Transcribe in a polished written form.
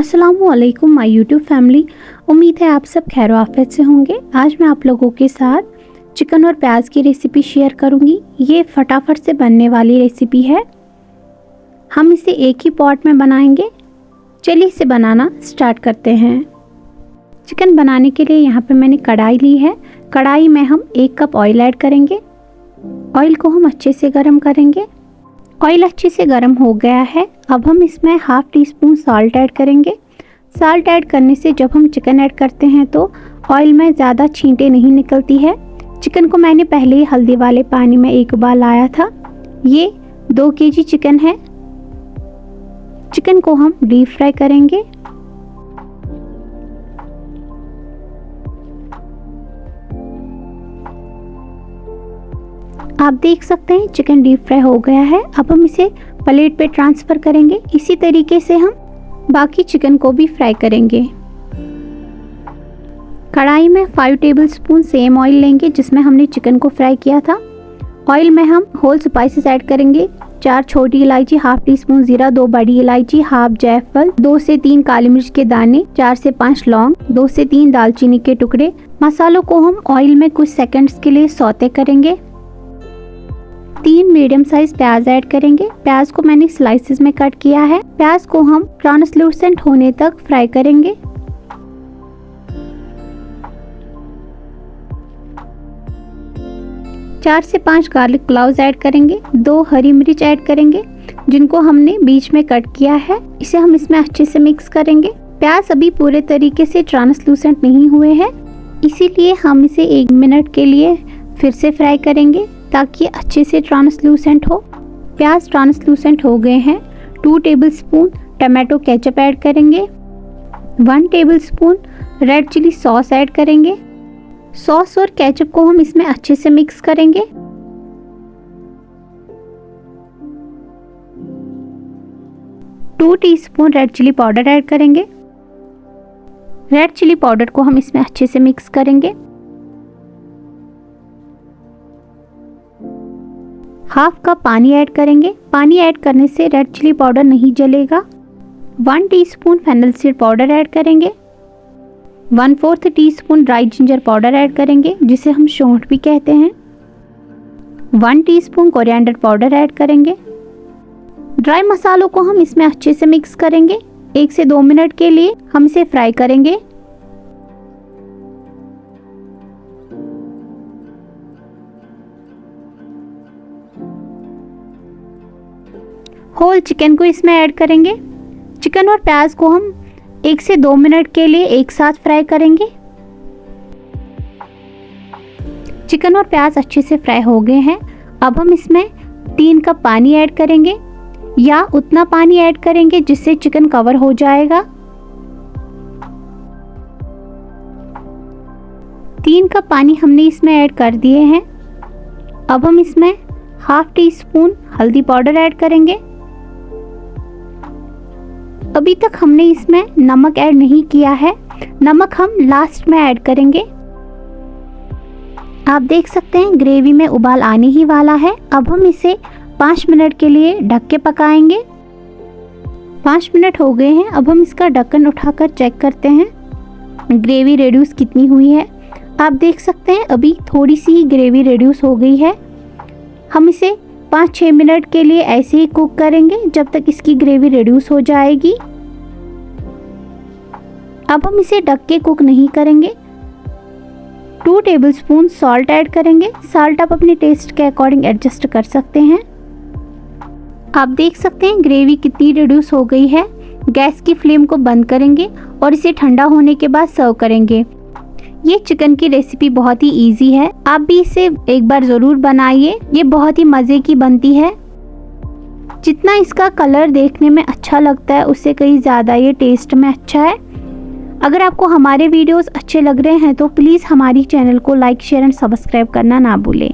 अस्सलामुअलैकुम my YouTube family. उम्मीद है आप सब खैर आफियत से होंगे। आज मैं आप लोगों के साथ चिकन और प्याज की रेसिपी शेयर करूंगी। ये फटाफट से बनने वाली रेसिपी है। हम इसे एक ही पॉट में बनाएंगे। चलिए इसे बनाना स्टार्ट करते हैं। चिकन बनाने के लिए यहाँ पे मैंने कढ़ाई ली है। कढ़ाई में हम 1 कप ऑयल ऐड करेंगे। ऑयल को हम अच्छे से गर्म करेंगे। ऑयल अच्छे से गर्म हो गया है। अब हम इसमें half tea spoon salt add करेंगे। सॉल्ट ऐड करने से जब हम चिकन ऐड करते हैं तो ऑयल में ज़्यादा छींटे नहीं निकलती है। चिकन को मैंने पहले ही हल्दी वाले पानी में एक उबाल लाया था। ये 2 केजी चिकन है। चिकन को हम डीप फ्राई करेंगे। आप देख सकते हैं चिकन डीप फ्राई हो गया है। अब हम इसे प्लेट पे ट्रांसफ़र करेंगे। इसी तरीके से हम बाकी चिकन को भी फ्राई करेंगे। कढ़ाई में 5 टेबलस्पून सेम ऑयल लेंगे जिसमें हमने चिकन को फ्राई किया था। ऑयल में हम होल स्पाइसेस ऐड करेंगे। 4 छोटी इलायची, हाफ टी स्पून जीरा, 2 बड़ी इलायची, हाफ जायफल, 2 से 3 काली मिर्च के दाने, 4 से 5 लौंग, 2 से 3 दालचीनी के टुकड़े। मसालों को हम ऑयल में कुछ सेकंड्स के लिए सौते करेंगे। 3 मीडियम साइज प्याज ऐड करेंगे। प्याज को मैंने स्लाइसेस में कट किया है। प्याज को हम ट्रांसलूसेंट होने तक फ्राई करेंगे। चार से 5 गार्लिक क्लॉव्स ऐड करेंगे। 2 हरी मिर्च ऐड करेंगे जिनको हमने बीच में कट किया है। इसे हम इसमें अच्छे से मिक्स करेंगे। प्याज अभी पूरे तरीके से ट्रांसलूसेंट नहीं हुए हैं, इसीलिए हम इसे 1 मिनट के लिए फिर से फ्राई करेंगे ताकि अच्छे से ट्रांसलूसेंट हो। प्याज ट्रांसलूसेंट हो गए हैं। 2 टेबलस्पून टमाटो केचप ऐड करेंगे। 1 tablespoon red chilli sauce add करेंगे। सॉस और केचप को हम इसमें अच्छे से मिक्स करेंगे। Two teaspoon red chilli powder add करेंगे। रेड चिली पाउडर को हम इसमें अच्छे से मिक्स करेंगे। हाफ कप पानी ऐड करेंगे। पानी ऐड करने से रेड चिली पाउडर नहीं जलेगा। 1 teaspoon fennel seed powder add करेंगे। 1/4 teaspoon dry ginger powder add करेंगे जिसे हम सौंठ भी कहते हैं। 1 टीस्पून कोरिएंडर पाउडर ऐड करेंगे। ड्राई मसालों को हम इसमें अच्छे से मिक्स करेंगे। 1 से 2 मिनट के लिए हम इसे फ्राई करेंगे। होल चिकन को इसमें ऐड करेंगे। चिकन और प्याज को हम 1 से 2 मिनट के लिए एक साथ फ्राई करेंगे। चिकन और प्याज अच्छे से फ्राई हो गए हैं। अब हम इसमें 3 कप पानी ऐड करेंगे या उतना पानी ऐड करेंगे जिससे चिकन कवर हो जाएगा। 3 कप पानी हमने इसमें ऐड कर दिए हैं। अब हम इसमें हाफ टी स्पून हल्दी पाउडर ऐड करेंगे। अभी तक हमने इसमें नमक ऐड नहीं किया है। नमक हम लास्ट में ऐड करेंगे। आप देख सकते हैं ग्रेवी में उबाल आने ही वाला है। अब हम इसे 5 मिनट के लिए ढक के पकाएंगे। 5 मिनट हो गए हैं। अब हम इसका ढक्कन उठाकर चेक करते हैं ग्रेवी रिड्यूस कितनी हुई है। आप देख सकते हैं अभी थोड़ी सी ग्रेवी रिड्यूस हो गई है। हम इसे 5-6 मिनट के लिए ऐसे ही कुक करेंगे जब तक इसकी ग्रेवी रिड्यूस हो जाएगी। अब हम इसे ढक के कुक नहीं करेंगे। 2 टेबलस्पून सॉल्ट ऐड करेंगे। सॉल्ट आप अपने टेस्ट के अकॉर्डिंग एडजस्ट कर सकते हैं। आप देख सकते हैं ग्रेवी कितनी रिड्यूस हो गई है। गैस की फ्लेम को बंद करेंगे और इसे ठंडा होने के बाद सर्व करेंगे। ये चिकन की रेसिपी बहुत ही इजी है। आप भी इसे एक बार ज़रूर बनाइए। ये बहुत ही मज़े की बनती है। जितना इसका कलर देखने में अच्छा लगता है उससे कहीं ज़्यादा ये टेस्ट में अच्छा है। अगर आपको हमारे वीडियोस अच्छे लग रहे हैं तो प्लीज़ हमारी चैनल को लाइक, शेयर एंड सब्सक्राइब करना ना भूलें।